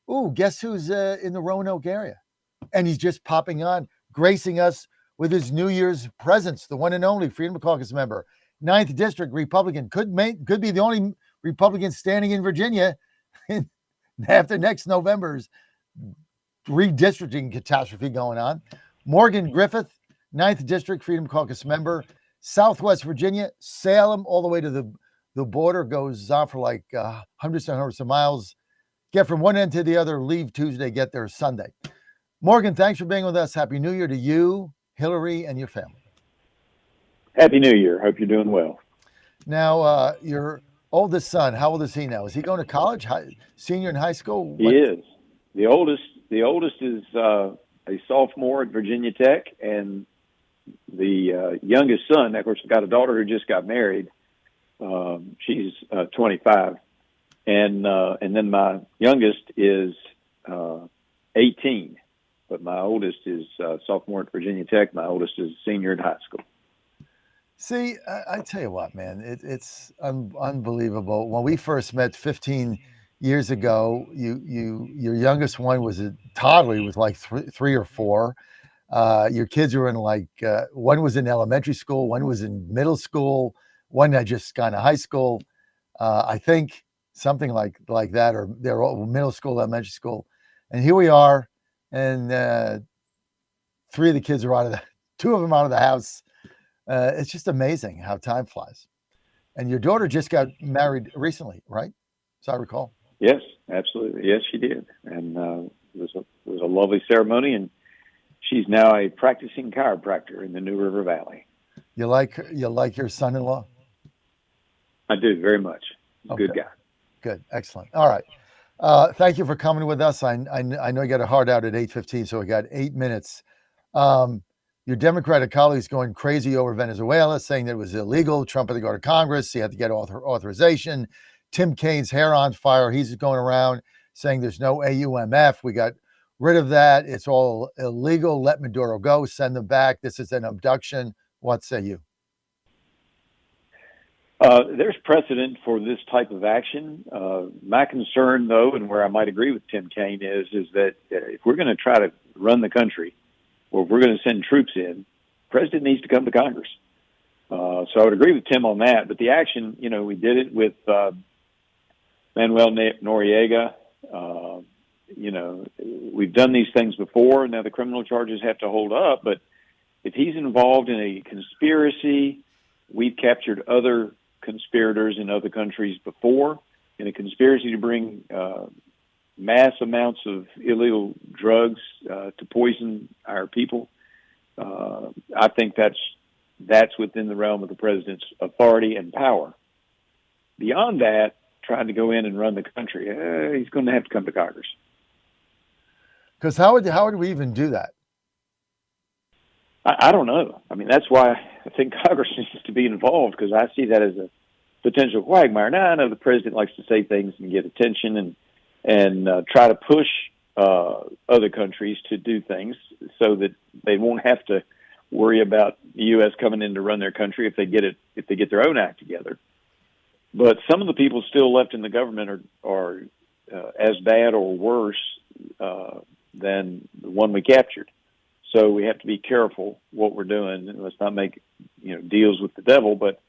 Ooh, guess who's in the Roanoke area? And he's just popping on, gracing us with his New Year's presence, the one and only Freedom Caucus member, Ninth District Republican, could be the only Republican standing in Virginia after next November's redistricting catastrophe going on. Morgan Griffith, Ninth District Freedom Caucus member, Southwest Virginia, Salem, all the way to the border, goes on for like hundreds and hundreds of miles. Get from one end to the other, leave Tuesday, get there Sunday. Morgan, thanks for being with us. Happy New Year to you, Hillary, and your family. Happy New Year. Hope you're doing well. Now, your oldest son, how old is he now? Is he going to college? Senior in high school? He is. The oldest is a sophomore at Virginia Tech, and the youngest son, of course, got a daughter who just got married. She's 25, and then my youngest is 18. But my oldest is sophomore at Virginia Tech. My oldest is senior in high school. See, I tell you what, man, it's unbelievable. When we first met 15 years ago, your youngest one was a toddler. He was like three or four. Your kids were in one was in elementary school, one was in middle school, one had just gone to high school. I think something like that, or they're all middle school, elementary school. And here we are, and three of the kids are two of them out of the house. It's just amazing how time flies. And your daughter just got married recently, right? As I recall. Yes, absolutely. Yes, she did. And it was a lovely ceremony, and she's now a practicing chiropractor in the New River Valley. You like your son-in-law? I do, very much. He's a good guy. Good, excellent. All right. Thank you for coming with us. I know you got a hard out at 8:15, so we got 8 minutes. Your Democratic colleagues going crazy over Venezuela, saying that it was illegal. Trump had to go to Congress. He had to get authorization. Tim Kaine's hair on fire. He's going around saying there's no AUMF. We got rid of that. It's all illegal. Let Maduro go. Send them back. This is an abduction. What say you? There's precedent for this type of action. My concern, though, and where I might agree with Tim Kaine is that if we're going to try to run the country, or if we're going to send troops in, the president needs to come to Congress. So I would agree with Tim on that. But the action, we did it with Manuel Noriega. We've done these things before. Now the criminal charges have to hold up. But if he's involved in a conspiracy, we've captured other conspirators in other countries before in a conspiracy to bring mass amounts of illegal drugs to poison our people. I think that's within the realm of the president's authority and power. Beyond that, trying to go in and run the country, he's going to have to come to Congress. Because how would we even do that? I don't know. I mean, that's why I think Congress needs to be involved, because I see that as a potential quagmire. Now, I know the president likes to say things and get attention and try to push other countries to do things so that they won't have to worry about the U.S. coming in to run their country if they get their own act together. But some of the people still left in the government are as bad or worse than the one we captured. So we have to be careful what we're doing, and let's not make deals with the devil. But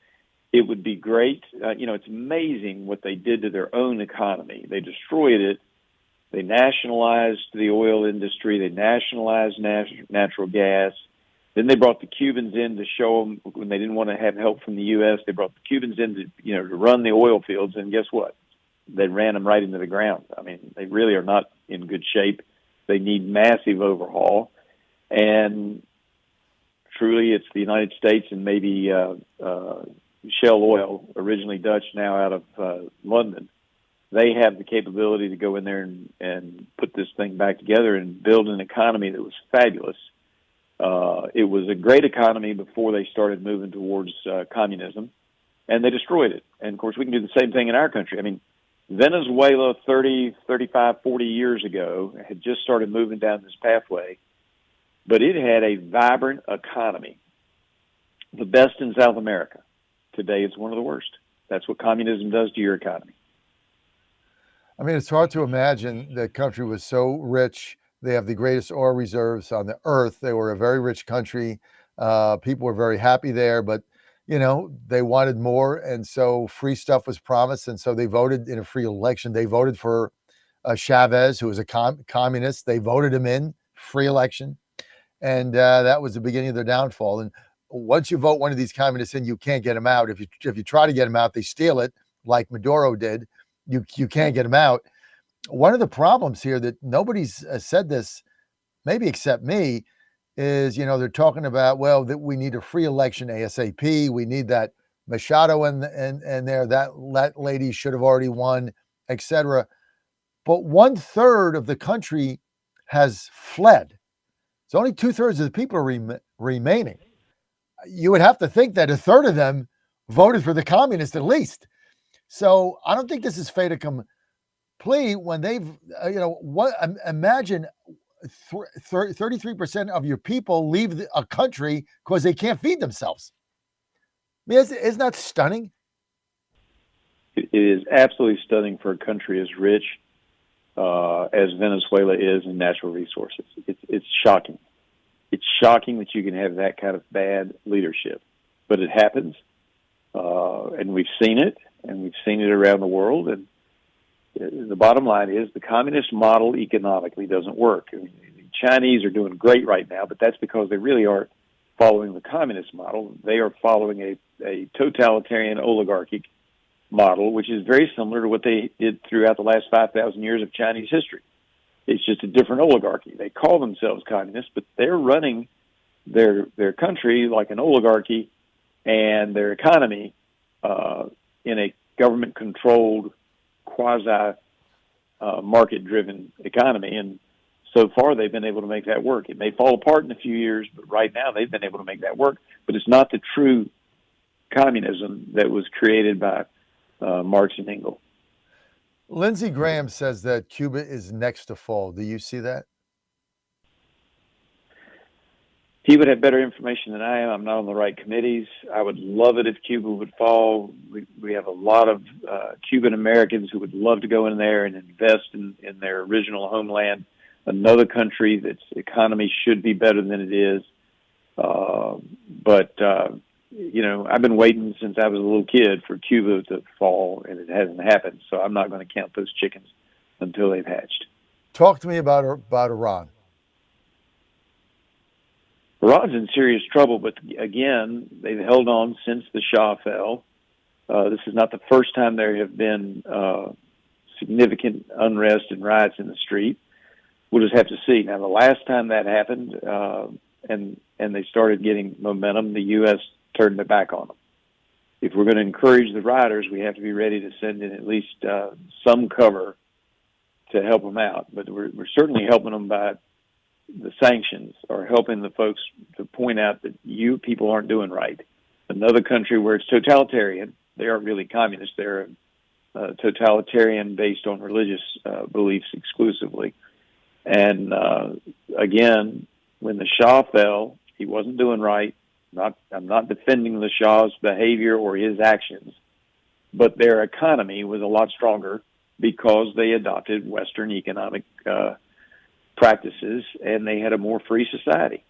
it would be great. It's amazing what they did to their own economy. They destroyed it. They nationalized the oil industry. They nationalized natural gas. Then they brought the Cubans in to show them when they didn't want to have help from the U.S. They brought the Cubans in to run the oil fields, and guess what? They ran them right into the ground. I mean, they really are not in good shape. They need massive overhaul. And truly, it's the United States and maybe Shell Oil, originally Dutch, now out of London. They have the capability to go in there and put this thing back together and build an economy that was fabulous. It was a great economy before they started moving towards communism, and they destroyed it. And, of course, we can do the same thing in our country. I mean, Venezuela 30, 35, 40 years ago had just started moving down this pathway, but it had a vibrant economy, the best in South America. Today, it's one of the worst. That's what communism does to your economy. I mean, it's hard to imagine the country was so rich. They have the greatest oil reserves on the earth. They were a very rich country. People were very happy there, but they wanted more, and so free stuff was promised, and so they voted in a free election. They voted for Chavez, who was a communist. They voted him in free election, and that was the beginning of their downfall. And once you vote one of these communists in, you can't get them out. If you try to get them out, they steal it, like Maduro did. You can't get them out. One of the problems here that nobody's said this, maybe except me, is they're talking about, well, that we need a free election ASAP. We need that Machado and there, that lady should have already won, etc. But 1/3 of the country has fled. So only 2/3 of the people are remaining. You would have to think that a third of them voted for the communists at least. So I don't think this is fait accompli when they've, imagine 33% of your people leave a country because they can't feed themselves. I mean, isn't that stunning? It is absolutely stunning for a country as rich as Venezuela is in natural resources. It's shocking. It's shocking that you can have that kind of bad leadership, but it happens, and we've seen it, around the world. And the bottom line is the communist model economically doesn't work. I mean, the Chinese are doing great right now, but that's because they really aren't following the communist model. They are following a totalitarian oligarchic model, which is very similar to what they did throughout the last 5,000 years of Chinese history. It's just a different oligarchy. They call themselves communists, but they're running their country like an oligarchy, and their economy in a government-controlled, quasi-market-driven economy. And so far, they've been able to make that work. It may fall apart in a few years, but right now they've been able to make that work. But it's not the true communism that was created by Marx and Engels. Lindsey Graham says that Cuba is next to fall. Do you see that? He would have better information than I am. I'm not on the right committees. I would love it if Cuba would fall. We have a lot of Cuban Americans who would love to go in there and invest in their original homeland, another country that's economy should be better than it is. But I've been waiting since I was a little kid for Cuba to fall, and it hasn't happened. So I'm not going to count those chickens until they've hatched. Talk to me about Iran. Iran's in serious trouble, but again, they've held on since the Shah fell. This is not the first time there have been significant unrest and riots in the street. We'll just have to see. Now, the last time that happened, and they started getting momentum, the U.S. turned their back on them. If we're going to encourage the rioters, we have to be ready to send in at least some cover to help them out. But we're certainly helping them by the sanctions, or helping the folks to point out that you people aren't doing right. Another country where it's totalitarian, they aren't really communist, they're totalitarian based on religious beliefs exclusively. And again, when the Shah fell, he wasn't doing right. I'm not defending the Shah's behavior or his actions, but their economy was a lot stronger because they adopted Western economic practices, and they had a more free society,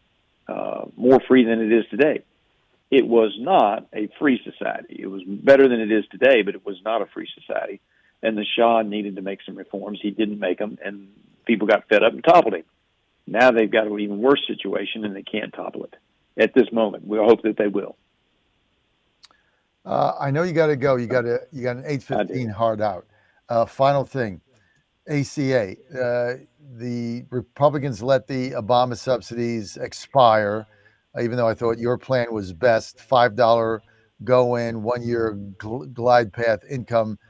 more free than it is today. It was not a free society. It was better than it is today, but it was not a free society. And the Shah needed to make some reforms. He didn't make them, and people got fed up and toppled him. Now they've got an even worse situation, and they can't topple it at this moment. We'll hope that they will. I know you got to go. You got an 8:15 hard out. Final thing. ACA, the Republicans let the Obama subsidies expire, even though I thought your plan was best. $5 go in, 1 year glide path income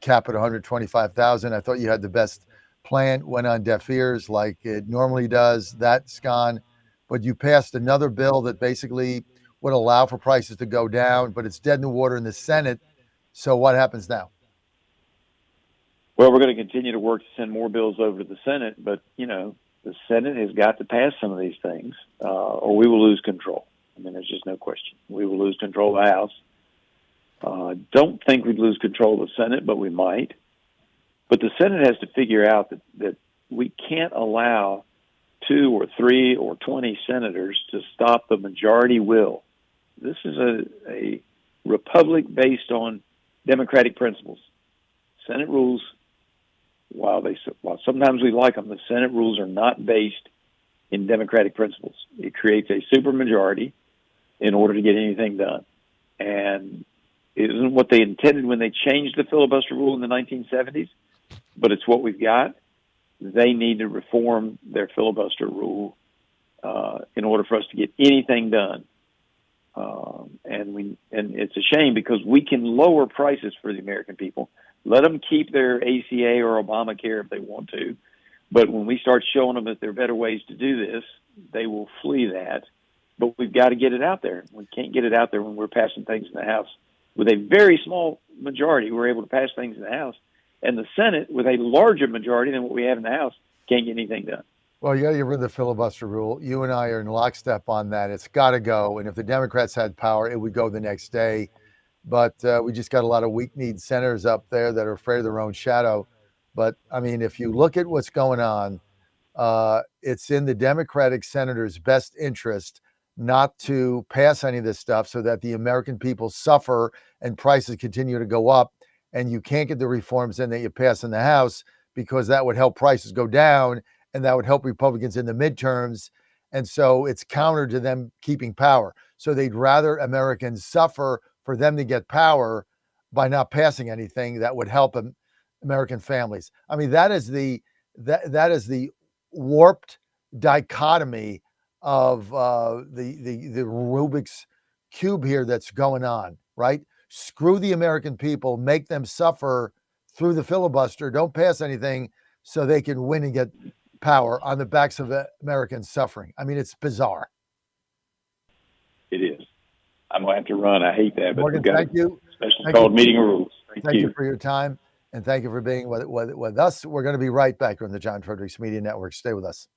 cap at $125,000. I thought you had the best plan. Went on deaf ears like it normally does. That's gone. But you passed another bill that basically would allow for prices to go down, but it's dead in the water in the Senate. So what happens now? Well, we're going to continue to work to send more bills over to the Senate, but, the Senate has got to pass some of these things, or we will lose control. I mean, there's just no question. We will lose control of the House. Don't think we'd lose control of the Senate, but we might. But the Senate has to figure out that we can't allow 2 or 3 or 20 senators to stop the majority will. This is a republic based on democratic principles. Senate rules, while sometimes we like them, the Senate rules are not based in democratic principles. It creates a supermajority in order to get anything done. And it isn't what they intended when they changed the filibuster rule in the 1970s, but it's what we've got. They need to reform their filibuster rule in order for us to get anything done. And it's a shame because we can lower prices for the American people. Let them keep their ACA or Obamacare if they want to. But when we start showing them that there are better ways to do this, they will flee that. But we've got to get it out there. We can't get it out there when we're passing things in the House. With a very small majority, we're able to pass things in the House. And the Senate, with a larger majority than what we have in the House, can't get anything done. Well, you got to get rid of the filibuster rule. You and I are in lockstep on that. It's got to go. And if the Democrats had power, it would go the next day. But we just got a lot of weak-kneed senators up there that are afraid of their own shadow. But, I mean, if you look at what's going on, it's in the Democratic senators' best interest not to pass any of this stuff so that the American people suffer and prices continue to go up. And you can't get the reforms in that you pass in the House because that would help prices go down and that would help Republicans in the midterms. And so it's counter to them keeping power. So they'd rather Americans suffer for them to get power by not passing anything that would help American families. I mean, that is the warped dichotomy of the Rubik's cube here that's going on, right? Screw the American people, make them suffer through the filibuster, don't pass anything so they can win and get power on the backs of Americans suffering. I mean, it's bizarre. It is. I'm going to have to run. I hate that. But Morgan, we've got thank you. Special Thank called you. meeting of rules. Thank you for your time. And thank you for being with us. We're going to be right back on the John Fredericks Media Network. Stay with us.